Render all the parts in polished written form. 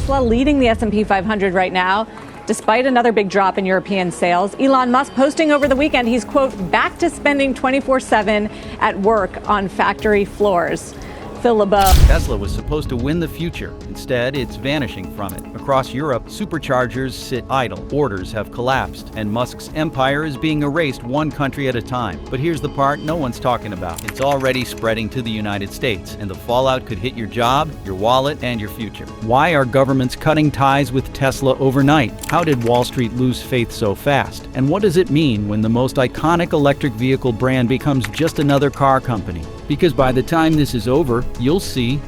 Tesla leading the S&P 500 right now, despite another big drop in European sales. Elon Musk posting over the weekend he's, quote, back to spending 24/7 at work on factory floors. Phil LeBeau. Tesla was supposed to win the future. Instead, it's vanishing from it. Across Europe, superchargers sit idle, orders have collapsed, and Musk's empire is being erased one country at a time. But here's the part no one's talking about. It's already spreading to the United States, and the fallout could hit your job, your wallet, and your future. Why are governments cutting ties with Tesla overnight? How did Wall Street lose faith so fast? And what does it mean when the most iconic electric vehicle brand becomes just another car company? Because by the time this is over, you'll see,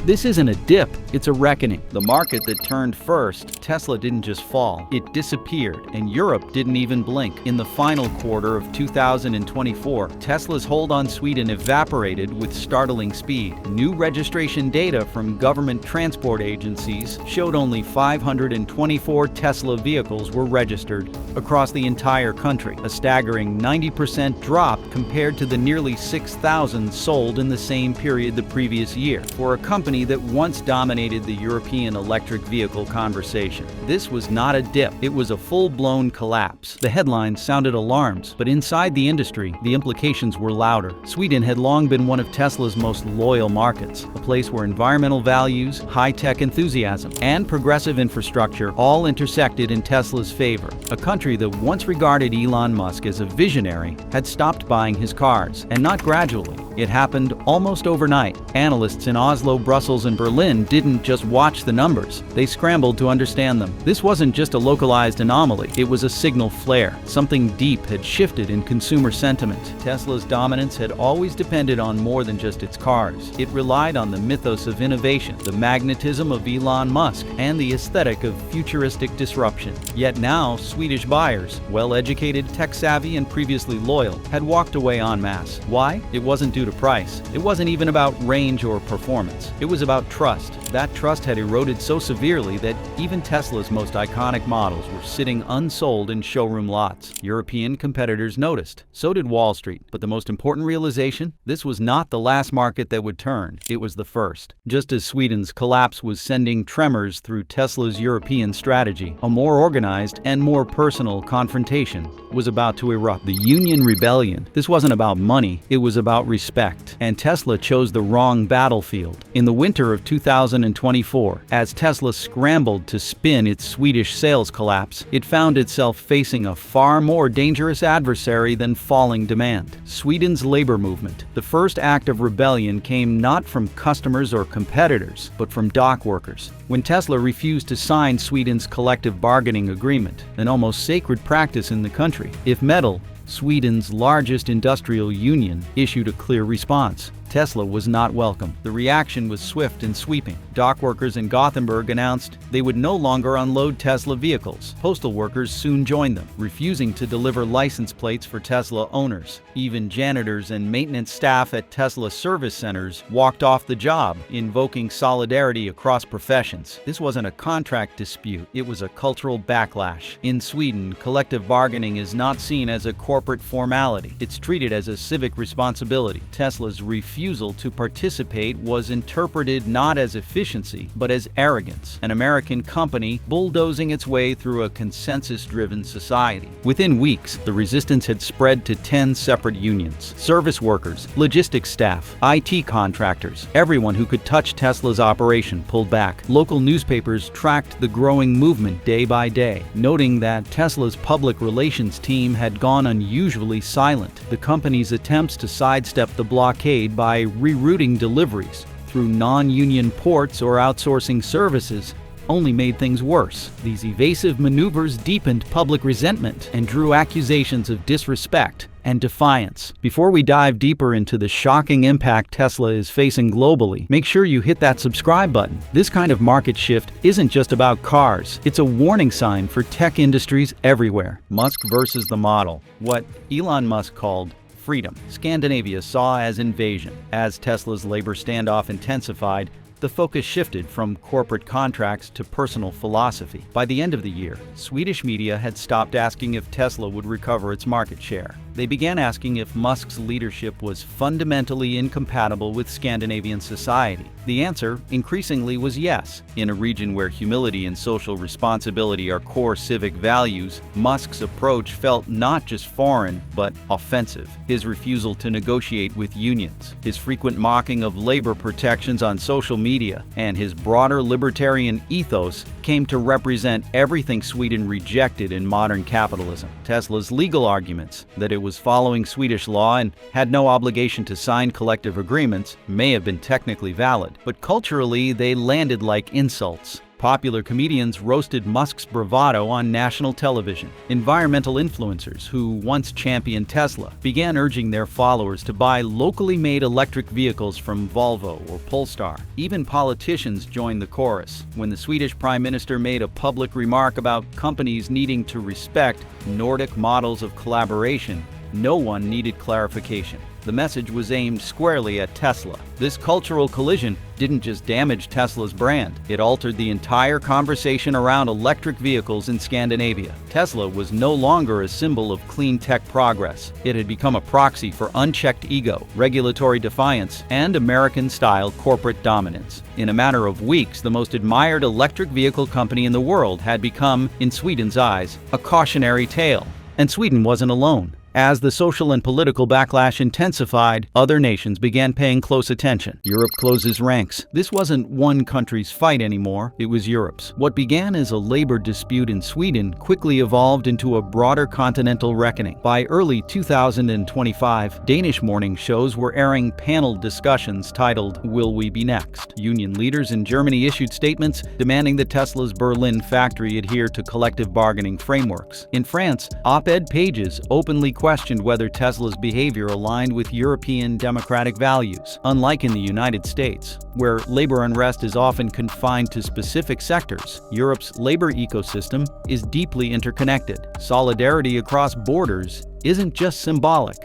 this isn't a dip, it's a reckoning. The market that turned first, Tesla didn't just fall, it disappeared, and Europe didn't even blink. In the final quarter of 2024, Tesla's hold on Sweden evaporated with startling speed. New registration data from government transport agencies showed only 524 Tesla vehicles were registered across the entire country, a staggering 90% drop compared to the nearly 6,000 sold in the same period the previous year. For a company that once dominated the European electric vehicle conversation, this was not a dip, it was a full-blown collapse. The headlines sounded alarms, but inside the industry, the implications were louder. Sweden had long been one of Tesla's most loyal markets, a place where environmental values, high-tech enthusiasm, and progressive infrastructure all intersected in Tesla's favor. A country that once regarded Elon Musk as a visionary had stopped buying his cars, and not gradually. It happened almost overnight. Analysts in Oslo, Brussels, and Berlin didn't just watch the numbers, they scrambled to understand them. This wasn't just a localized anomaly, it was a signal flare. Something deep had shifted in consumer sentiment. Tesla's dominance had always depended on more than just its cars. It relied on the mythos of innovation, the magnetism of Elon Musk, and the aesthetic of futuristic disruption. Yet now, Swedish buyers, well-educated, tech-savvy, and previously loyal, had walked away en masse. Why? It wasn't due to price. It wasn't even about range or performance. It was about trust. That trust had eroded so severely that even Tesla's most iconic models were sitting unsold in showroom lots. European competitors noticed. So did Wall Street. But the most important realization? This was not the last market that would turn. It was the first. Just as Sweden's collapse was sending tremors through Tesla's European strategy, a more organized and more personal confrontation was about to erupt. The Union Rebellion. This wasn't about money, it was about respect. And Tesla chose the wrong battlefield. In the winter of 2024, as Tesla scrambled to spin its Swedish sales collapse, it found itself facing a far more dangerous adversary than falling demand: Sweden's labor movement. The first act of rebellion came not from customers or competitors, but from dock workers. When Tesla refused to sign Sweden's collective bargaining agreement, an almost sacred practice in the country, if Metal, Sweden's largest industrial union, issued a clear response. Tesla was not welcome. The reaction was swift and sweeping. Dock workers in Gothenburg announced they would no longer unload Tesla vehicles. Postal workers soon joined them, refusing to deliver license plates for Tesla owners. Even janitors and maintenance staff at Tesla service centers walked off the job, invoking solidarity across professions. This wasn't a contract dispute, it was a cultural backlash. In Sweden, collective bargaining is not seen as a corporate formality. It's treated as a civic responsibility. Tesla's refusal to participate was interpreted not as efficiency, but as arrogance, an American company bulldozing its way through a consensus-driven society. Within weeks, the resistance had spread to 10 separate unions. Service workers, logistics staff, IT contractors, everyone who could touch Tesla's operation pulled back. Local newspapers tracked the growing movement day by day, noting that Tesla's public relations team had gone unusually silent. The company's attempts to sidestep the blockade by rerouting deliveries through non-union ports or outsourcing services only made things worse. These evasive maneuvers deepened public resentment and drew accusations of disrespect and defiance. Before we dive deeper into the shocking impact Tesla is facing globally, make sure you hit that subscribe button. This kind of market shift isn't just about cars, it's a warning sign for tech industries everywhere. Musk versus the model. What Elon Musk called freedom, Scandinavia saw as invasion. As Tesla's labor standoff intensified, the focus shifted from corporate contracts to personal philosophy. By the end of the year, Swedish media had stopped asking if Tesla would recover its market share. They began asking if Musk's leadership was fundamentally incompatible with Scandinavian society. The answer, increasingly, was yes. In a region where humility and social responsibility are core civic values, Musk's approach felt not just foreign, but offensive. His refusal to negotiate with unions, his frequent mocking of labor protections on social media, and his broader libertarian ethos came to represent everything Sweden rejected in modern capitalism. Tesla's legal arguments that it was following Swedish law and had no obligation to sign collective agreements may have been technically valid, but culturally they landed like insults. Popular comedians roasted Musk's bravado on national television. Environmental influencers, who once championed Tesla, began urging their followers to buy locally made electric vehicles from Volvo or Polestar. Even politicians joined the chorus. When the Swedish Prime Minister made a public remark about companies needing to respect Nordic models of collaboration, no one needed clarification. The message was aimed squarely at Tesla. This cultural collision didn't just damage Tesla's brand, it altered the entire conversation around electric vehicles in Scandinavia. Tesla was no longer a symbol of clean tech progress. It had become a proxy for unchecked ego, regulatory defiance, and American-style corporate dominance. In a matter of weeks, the most admired electric vehicle company in the world had become, in Sweden's eyes, a cautionary tale. And Sweden wasn't alone. As the social and political backlash intensified, other nations began paying close attention. Europe closes ranks. This wasn't one country's fight anymore, it was Europe's. What began as a labor dispute in Sweden quickly evolved into a broader continental reckoning. By early 2025, Danish morning shows were airing panel discussions titled, "Will We Be Next?" Union leaders in Germany issued statements demanding that Tesla's Berlin factory adhere to collective bargaining frameworks. In France, op-ed pages openly questioned whether Tesla's behavior aligned with European democratic values. Unlike in the United States, where labor unrest is often confined to specific sectors, Europe's labor ecosystem is deeply interconnected. Solidarity across borders isn't just symbolic,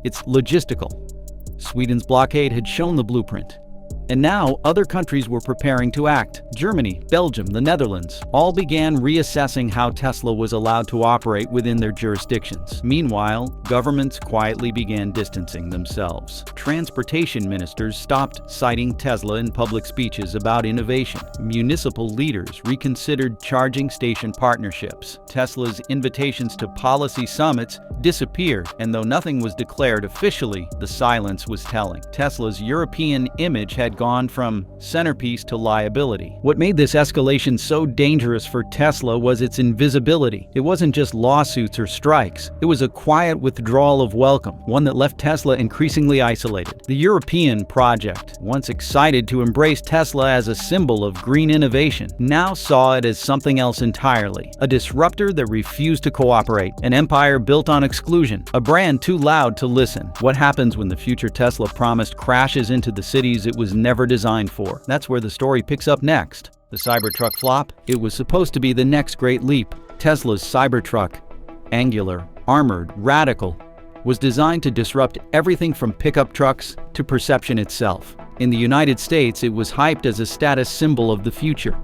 it's logistical. Sweden's blockade had shown the blueprint. And now, other countries were preparing to act. Germany, Belgium, the Netherlands all began reassessing how Tesla was allowed to operate within their jurisdictions. Meanwhile, governments quietly began distancing themselves. Transportation ministers stopped citing Tesla in public speeches about innovation. Municipal leaders reconsidered charging station partnerships. Tesla's invitations to policy summits disappeared, and though nothing was declared officially, the silence was telling. Tesla's European image had gone from centerpiece to liability. What made this escalation so dangerous for Tesla was its invisibility. It wasn't just lawsuits or strikes. It was a quiet withdrawal of welcome, one that left Tesla increasingly isolated. The European project, once excited to embrace Tesla as a symbol of green innovation, now saw it as something else entirely. A disruptor that refused to cooperate, an empire built on exclusion, a brand too loud to listen. What happens when the future Tesla promised crashes into the cities it was never designed for? That's where the story picks up next. The Cybertruck flop? It was supposed to be the next great leap. Tesla's Cybertruck, angular, armored, radical, was designed to disrupt everything from pickup trucks to perception itself. In the United States, it was hyped as a status symbol of the future.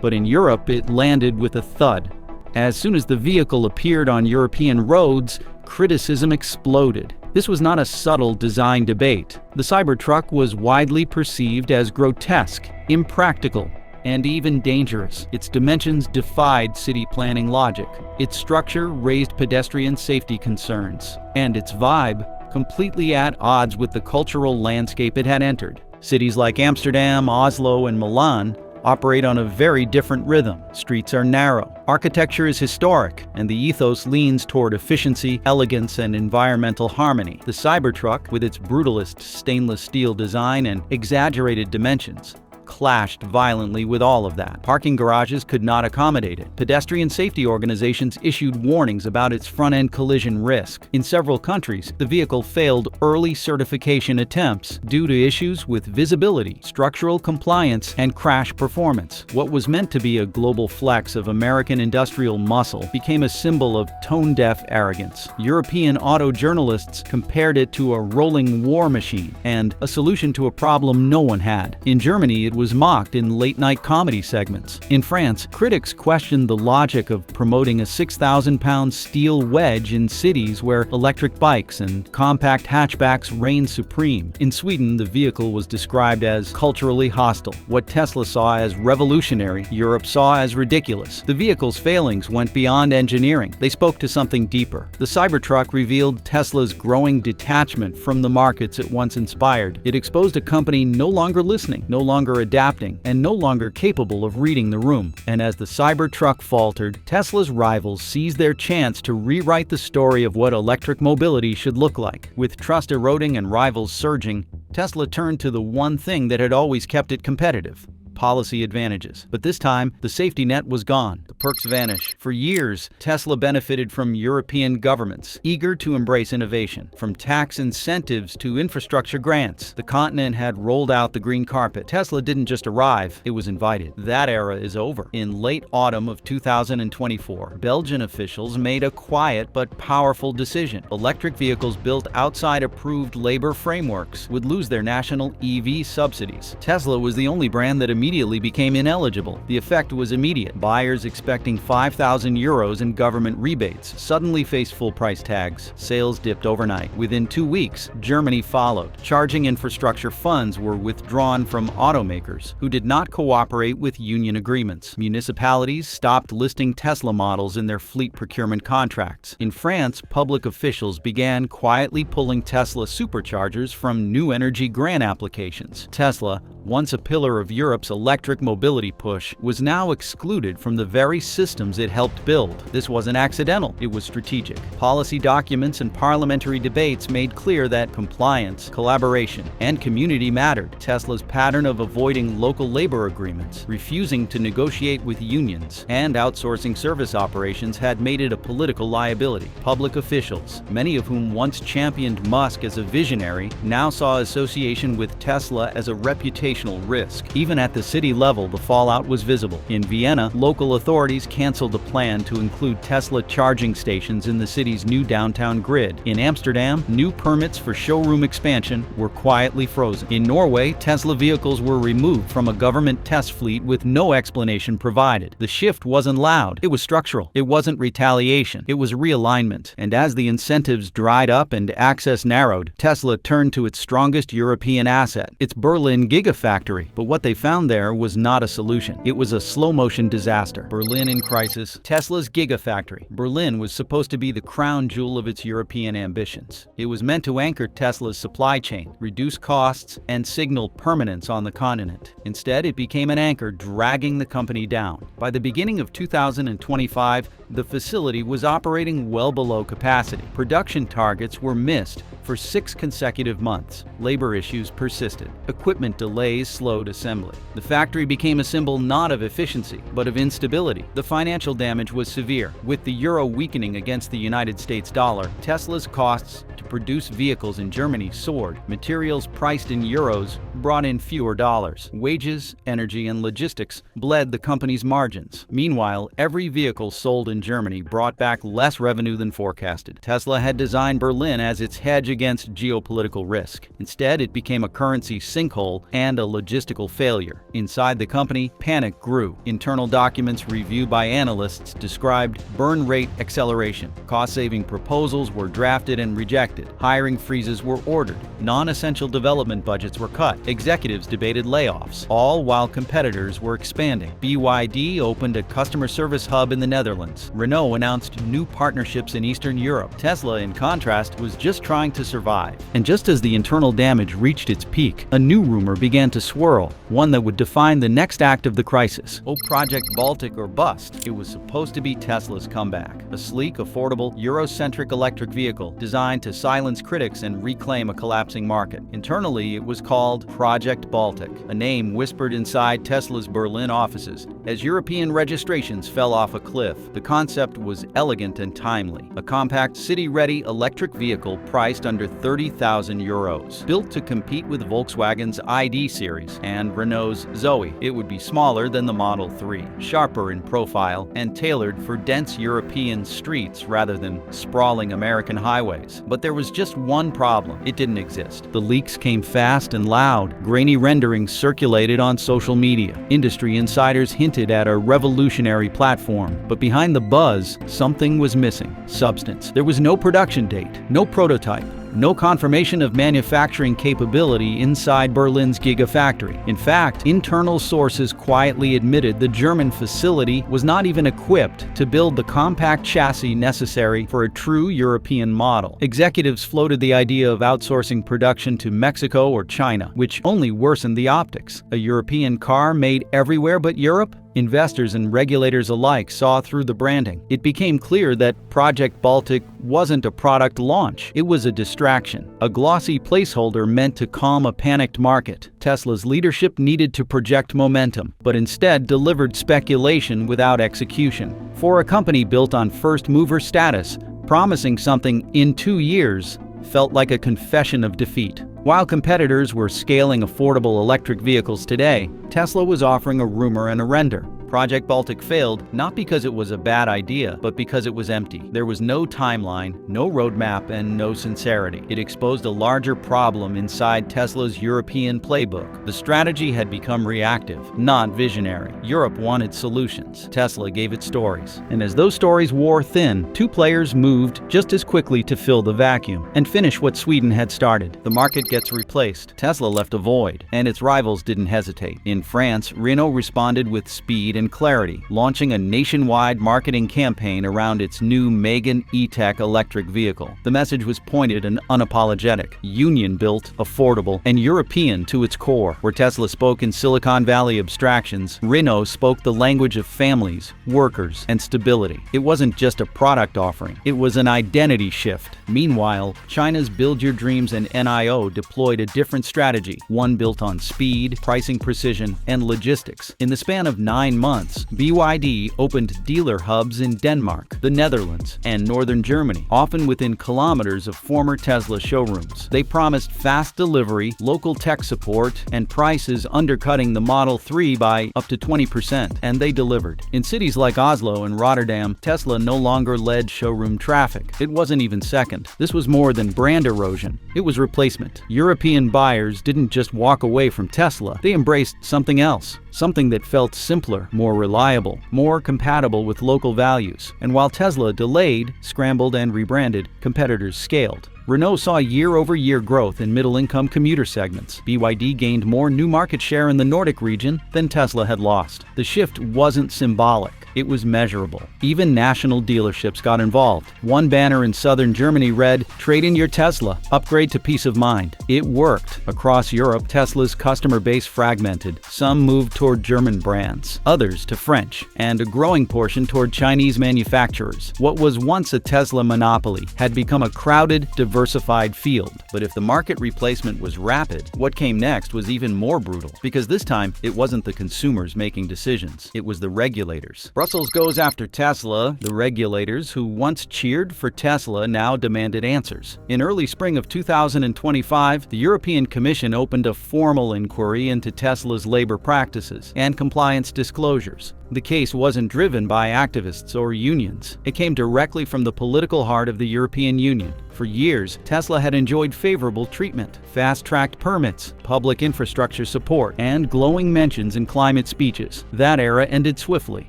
But in Europe, it landed with a thud. As soon as the vehicle appeared on European roads, criticism exploded. This was not a subtle design debate. The Cybertruck was widely perceived as grotesque, impractical, and even dangerous. Its dimensions defied city planning logic. Its structure raised pedestrian safety concerns, and its vibe completely at odds with the cultural landscape it had entered. Cities like Amsterdam, Oslo, and Milan operate on a very different rhythm. Streets are narrow, architecture is historic, and the ethos leans toward efficiency, elegance, and environmental harmony. The Cybertruck, with its brutalist stainless steel design and exaggerated dimensions, clashed violently with all of that. Parking garages could not accommodate it. Pedestrian safety organizations issued warnings about its front-end collision risk. In several countries, the vehicle failed early certification attempts due to issues with visibility, structural compliance, and crash performance. What was meant to be a global flex of American industrial muscle became a symbol of tone-deaf arrogance. European auto journalists compared it to a rolling war machine and a solution to a problem no one had. In Germany, it was mocked in late-night comedy segments. In France, critics questioned the logic of promoting a 6,000-pound steel wedge in cities where electric bikes and compact hatchbacks reigned supreme. In Sweden, the vehicle was described as culturally hostile. What Tesla saw as revolutionary, Europe saw as ridiculous. The vehicle's failings went beyond engineering. They spoke to something deeper. The Cybertruck revealed Tesla's growing detachment from the markets it once inspired. It exposed a company no longer listening, no longer adapting, and no longer capable of reading the room. And as the Cybertruck faltered, Tesla's rivals seized their chance to rewrite the story of what electric mobility should look like. With trust eroding and rivals surging, Tesla turned to the one thing that had always kept it competitive: policy advantages. But this time, the safety net was gone. The perks vanished. For years, Tesla benefited from European governments, eager to embrace innovation. From tax incentives to infrastructure grants, the continent had rolled out the green carpet. Tesla didn't just arrive, it was invited. That era is over. In late autumn of 2024, Belgian officials made a quiet but powerful decision. Electric vehicles built outside approved labor frameworks would lose their national EV subsidies. Tesla was the only brand that immediately became ineligible. The effect was immediate. Buyers expecting €5,000 in government rebates suddenly faced full price tags. Sales dipped overnight. Within 2 weeks, Germany followed. Charging infrastructure funds were withdrawn from automakers who did not cooperate with union agreements. Municipalities stopped listing Tesla models in their fleet procurement contracts. In France, public officials began quietly pulling Tesla Superchargers from new energy grant applications. Tesla, once a pillar of Europe's electric mobility push, was now excluded from the very systems it helped build. This wasn't accidental, it was strategic. Policy documents and parliamentary debates made clear that compliance, collaboration, and community mattered. Tesla's pattern of avoiding local labor agreements, refusing to negotiate with unions, and outsourcing service operations had made it a political liability. Public officials, many of whom once championed Musk as a visionary, now saw association with Tesla as a reputational risk. Even at the city level, the fallout was visible. In Vienna, local authorities canceled a plan to include Tesla charging stations in the city's new downtown grid. In Amsterdam, new permits for showroom expansion were quietly frozen. In Norway, Tesla vehicles were removed from a government test fleet with no explanation provided. The shift wasn't loud, it was structural. It wasn't retaliation, it was realignment. And as the incentives dried up and access narrowed, Tesla turned to its strongest European asset, its Berlin Gigafactory. But what they found there was not a solution. It was a slow-motion disaster. Berlin in crisis, Tesla's Gigafactory. Berlin was supposed to be the crown jewel of its European ambitions. It was meant to anchor Tesla's supply chain, reduce costs, and signal permanence on the continent. Instead, it became an anchor dragging the company down. By the beginning of 2025, the facility was operating well below capacity. Production targets were missed for 6 consecutive months. Labor issues persisted. Equipment delays slowed assembly. The factory became a symbol not of efficiency, but of instability. The financial damage was severe. With the euro weakening against the United States dollar, Tesla's costs to produce vehicles in Germany soared. Materials priced in euros brought in fewer dollars. Wages, energy, and logistics bled the company's margins. Meanwhile, every vehicle sold in Germany brought back less revenue than forecasted. Tesla had designed Berlin as its hedge against geopolitical risk. Instead, it became a currency sinkhole and a logistical failure. Inside the company, panic grew. Internal documents reviewed by analysts described burn rate acceleration. Cost-saving proposals were drafted and rejected. Hiring freezes were ordered. Non-essential development budgets were cut. Executives debated layoffs, all while competitors were expanding. BYD opened a customer service hub in the Netherlands. Renault announced new partnerships in Eastern Europe. Tesla, in contrast, was just trying to survive. And just as the internal damage reached its peak, a new rumor began to swirl, one that would define the next act of the crisis. Oh, Project Baltic or bust. It was supposed to be Tesla's comeback. A sleek, affordable, Eurocentric electric vehicle designed to silence critics and reclaim a collapsing market. Internally, it was called Project Baltic, a name whispered inside Tesla's Berlin offices as European registrations fell off a cliff. The concept was elegant and timely. A compact, city-ready electric vehicle priced under €30,000. Built to compete with Volkswagen's ID series and Renault's Zoe, it would be smaller than the Model 3, sharper in profile, and tailored for dense European streets rather than sprawling American highways. But there was just one problem. It didn't exist. The leaks came fast and loud, loud, grainy renderings circulated on social media. Industry insiders hinted at a revolutionary platform, but behind the buzz, something was missing: substance. There was no production date, no prototype, no confirmation of manufacturing capability inside Berlin's gigafactory. In fact, internal sources quietly admitted the German facility was not even equipped to build the compact chassis necessary for a true European model. Executives floated the idea of outsourcing production to Mexico or China, which only worsened the optics. A European car made everywhere but Europe? Investors and regulators alike saw through the branding. It became clear that Project Baltic wasn't a product launch. It was a distraction, a glossy placeholder meant to calm a panicked market. Tesla's leadership needed to project momentum, but instead delivered speculation without execution. For a company built on first-mover status, promising something in 2 years felt like a confession of defeat. While competitors were scaling affordable electric vehicles today, Tesla was offering a rumor and a render. Project Baltic failed not because it was a bad idea, but because it was empty. There was no timeline, no roadmap, and no sincerity. It exposed a larger problem inside Tesla's European playbook. The strategy had become reactive, not visionary. Europe wanted solutions. Tesla gave it stories. And as those stories wore thin, two players moved just as quickly to fill the vacuum and finish what Sweden had started. The market gets replaced. Tesla left a void, and its rivals didn't hesitate. In France, Renault responded with speed and clarity, launching a nationwide marketing campaign around its new Megane E-Tech electric vehicle. The message was pointed and unapologetic, union-built, affordable, and European to its core. Where Tesla spoke in Silicon Valley abstractions, Renault spoke the language of families, workers, and stability. It wasn't just a product offering, it was an identity shift. Meanwhile, China's Build Your Dreams and NIO deployed a different strategy, one built on speed, pricing precision, and logistics. In the span of 9 months, BYD opened dealer hubs in Denmark, the Netherlands, and northern Germany, often within kilometers of former Tesla showrooms. They promised fast delivery, local tech support, and prices undercutting the Model 3 by up to 20%, and they delivered. In cities like Oslo and Rotterdam, Tesla no longer led showroom traffic. It wasn't even second. This was more than brand erosion. It was replacement. European buyers didn't just walk away from Tesla, they embraced something else. Something that felt simpler, more reliable, more compatible with local values. And while Tesla delayed, scrambled, and rebranded, competitors scaled. Renault saw year-over-year growth in middle-income commuter segments. BYD gained more new market share in the Nordic region than Tesla had lost. The shift wasn't symbolic. It was measurable. Even national dealerships got involved. One banner in southern Germany read, "Trade in your Tesla, upgrade to peace of mind." It worked. Across Europe, Tesla's customer base fragmented. Some moved toward German brands, others to French, and a growing portion toward Chinese manufacturers. What was once a Tesla monopoly had become a crowded, diversified field. But if the market replacement was rapid, what came next was even more brutal. Because this time, it wasn't the consumers making decisions. It was the regulators. Brussels goes after Tesla. The regulators who once cheered for Tesla now demanded answers. In early spring of 2025, the European Commission opened a formal inquiry into Tesla's labor practices and compliance disclosures. The case wasn't driven by activists or unions. It came directly from the political heart of the European Union. For years, Tesla had enjoyed favorable treatment, fast-tracked permits, public infrastructure support, and glowing mentions in climate speeches. That era ended swiftly.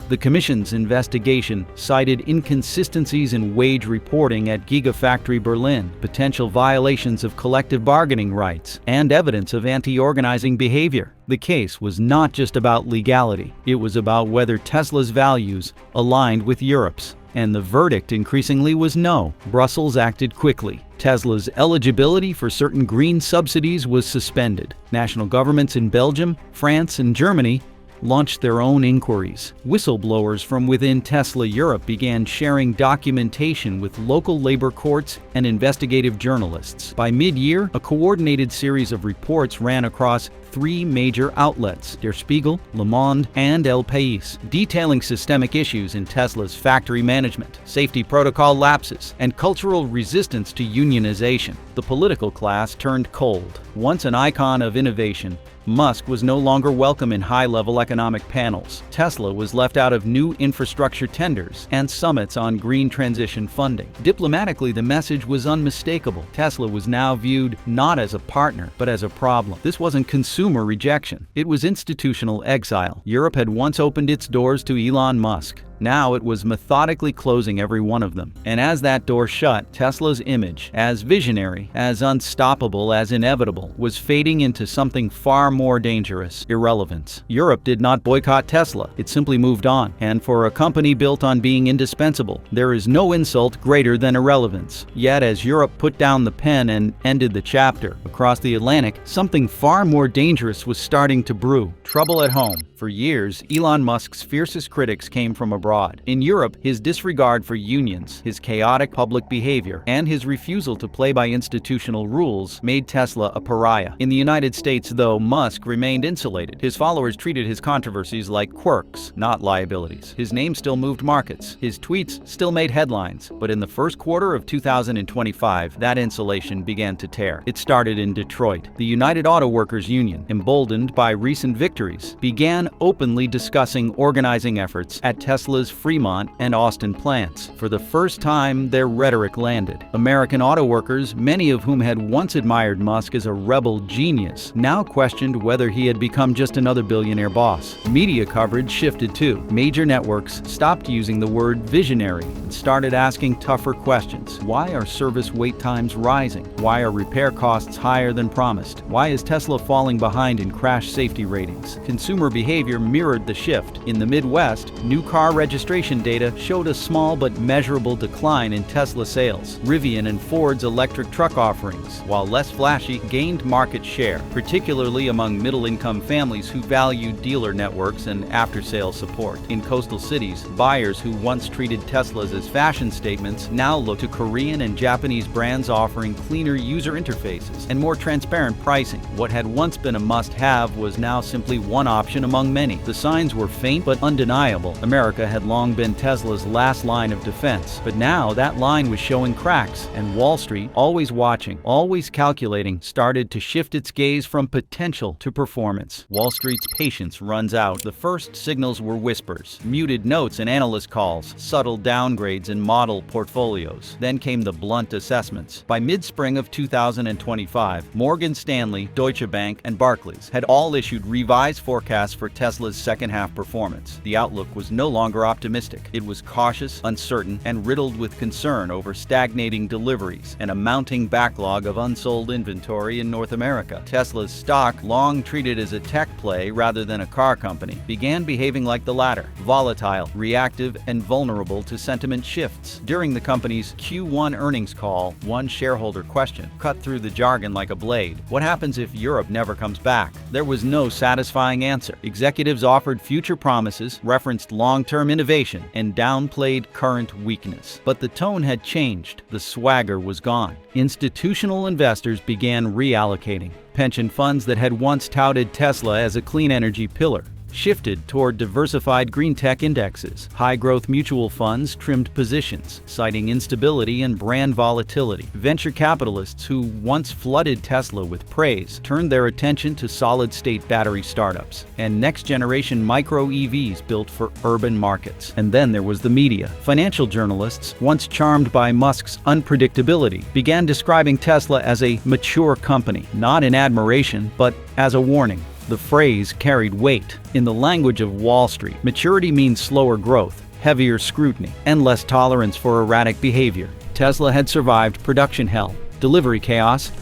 The Commission's investigation cited inconsistencies in wage reporting at Gigafactory Berlin, potential violations of collective bargaining rights, and evidence of anti-organizing behavior. The case was not just about legality. It was about whether Tesla's values aligned with Europe's. And the verdict increasingly was no. Brussels acted quickly. Tesla's eligibility for certain green subsidies was suspended. National governments in Belgium, France, and Germany launched their own inquiries. Whistleblowers from within Tesla Europe began sharing documentation with local labor courts and investigative journalists. By mid-year, a coordinated series of reports ran across 3 major outlets, Der Spiegel, Le Monde, and El País, detailing systemic issues in Tesla's factory management, safety protocol lapses, and cultural resistance to unionization. The political class turned cold. Once an icon of innovation, Musk was no longer welcome in high-level economic panels. Tesla was left out of new infrastructure tenders and summits on green transition funding. Diplomatically, the message was unmistakable. Tesla was now viewed not as a partner, but as a problem. This wasn't consumer rejection. It was institutional exile. Europe had once opened its doors to Elon Musk. Now it was methodically closing every one of them. And as that door shut, Tesla's image, as visionary, as unstoppable, as inevitable, was fading into something far more dangerous: irrelevance. Europe did not boycott Tesla. It simply moved on. And for a company built on being indispensable, there is no insult greater than irrelevance. Yet as Europe put down the pen and ended the chapter, across the Atlantic, something far more dangerous was starting to brew. Trouble at home. For years, Elon Musk's fiercest critics came from abroad. In Europe, his disregard for unions, his chaotic public behavior, and his refusal to play by institutional rules made Tesla a pariah. In the United States, though, Musk remained insulated. His followers treated his controversies like quirks, not liabilities. His name still moved markets. His tweets still made headlines. But in the first quarter of 2025, that insulation began to tear. It started in Detroit. The United Auto Workers Union, emboldened by recent victories, began openly discussing organizing efforts at Tesla's Fremont and Austin plants. For the first time, their rhetoric landed. American auto workers, many of whom had once admired Musk as a rebel genius, now questioned whether he had become just another billionaire boss. Media coverage shifted too. Major networks stopped using the word visionary and started asking tougher questions. Why are service wait times rising? Why are repair costs higher than promised? Why is Tesla falling behind in crash safety ratings? Consumer behavior mirrored the shift. In the Midwest, new car registration data showed a small but measurable decline in Tesla sales. Rivian and Ford's electric truck offerings, while less flashy, gained market share, particularly among middle-income families who value dealer networks and after-sales support. In coastal cities, buyers who once treated Teslas as fashion statements now look to Korean and Japanese brands offering cleaner user interfaces and more transparent pricing. What had once been a must-have was now simply one option among many. The signs were faint but undeniable. America had long been Tesla's last line of defense, but now that line was showing cracks, and Wall Street, always watching, always calculating, started to shift its gaze from potential to performance. Wall Street's patience runs out. The first signals were whispers, muted notes in analyst calls, subtle downgrades in model portfolios. Then came the blunt assessments. By mid-spring of 2025, Morgan Stanley, Deutsche Bank, and Barclays had all issued revised forecasts for Tesla's second-half performance. The outlook was no longer optimistic. It was cautious, uncertain, and riddled with concern over stagnating deliveries and a mounting backlog of unsold inventory in North America. Tesla's stock, long treated as a tech play rather than a car company, began behaving like the latter: volatile, reactive, and vulnerable to sentiment shifts. During the company's Q1 earnings call, one shareholder question cut through the jargon like a blade: what happens if Europe never comes back? There was no satisfying answer. Executives offered future promises, referenced long-term innovation, and downplayed current weakness. But the tone had changed. The swagger was gone. Institutional investors began reallocating. Pension funds that had once touted Tesla as a clean energy pillar shifted toward diversified green tech indexes. High-growth mutual funds trimmed positions, citing instability and brand volatility. Venture capitalists who once flooded Tesla with praise turned their attention to solid-state battery startups and next-generation micro-EVs built for urban markets. And then there was the media. Financial journalists, once charmed by Musk's unpredictability, began describing Tesla as a mature company, not in admiration, but as a warning. The phrase carried weight. In the language of Wall Street, maturity means slower growth, heavier scrutiny, and less tolerance for erratic behavior. Tesla had survived production hell, delivery chaos,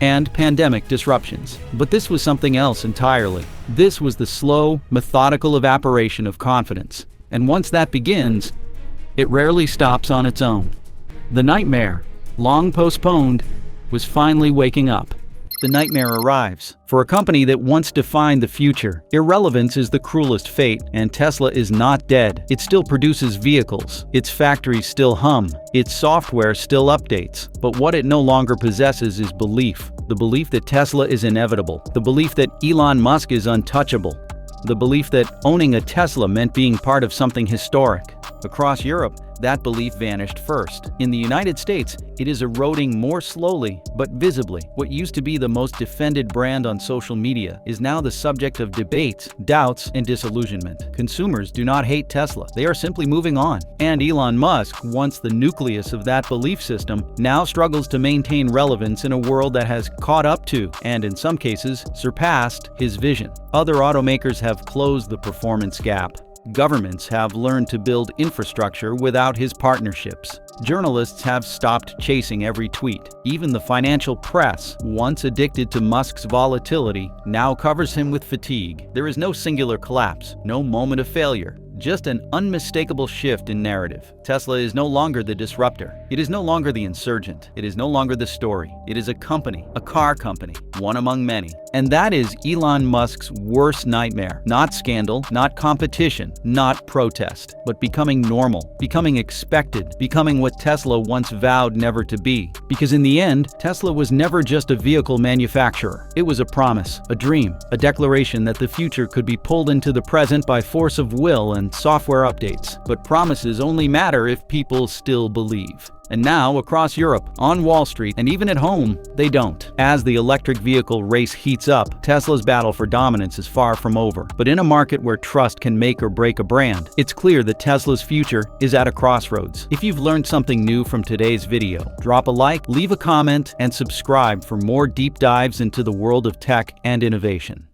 and pandemic disruptions. But this was something else entirely. This was the slow, methodical evaporation of confidence. And once that begins, it rarely stops on its own. The nightmare, long postponed, was finally waking up. the nightmare arrives. For a company that once defined the future, irrelevance is the cruelest fate, and Tesla is not dead. It still produces vehicles, its factories still hum, its software still updates. But what it no longer possesses is belief. The belief that Tesla is inevitable, the belief that Elon Musk is untouchable, the belief that owning a Tesla meant being part of something historic. Across Europe, that belief vanished first. In the United States, it is eroding more slowly, but visibly. What used to be the most defended brand on social media is now the subject of debates, doubts, and disillusionment. Consumers do not hate Tesla. They are simply moving on. And Elon Musk, once the nucleus of that belief system, now struggles to maintain relevance in a world that has caught up to, and in some cases, surpassed, his vision. Other automakers have closed the performance gap. Governments have learned to build infrastructure without his partnerships. Journalists have stopped chasing every tweet. Even the financial press, once addicted to Musk's volatility, now covers him with fatigue. There is no singular collapse, no moment of failure. Just an unmistakable shift in narrative. Tesla is no longer the disruptor. It is no longer the insurgent. It is no longer the story. It is a company, a car company, one among many. And that is Elon Musk's worst nightmare. Not scandal, not competition, not protest, but becoming normal, becoming expected, becoming what Tesla once vowed never to be. Because in the end, Tesla was never just a vehicle manufacturer. It was a promise, a dream, a declaration that the future could be pulled into the present by force of will and software updates. But promises only matter if people still believe. And now, across Europe, on Wall Street, and even at home, they don't. As the electric vehicle race heats up, Tesla's battle for dominance is far from over. But in a market where trust can make or break a brand, it's clear that Tesla's future is at a crossroads. If you've learned something new from today's video, drop a like, leave a comment, and subscribe for more deep dives into the world of tech and innovation.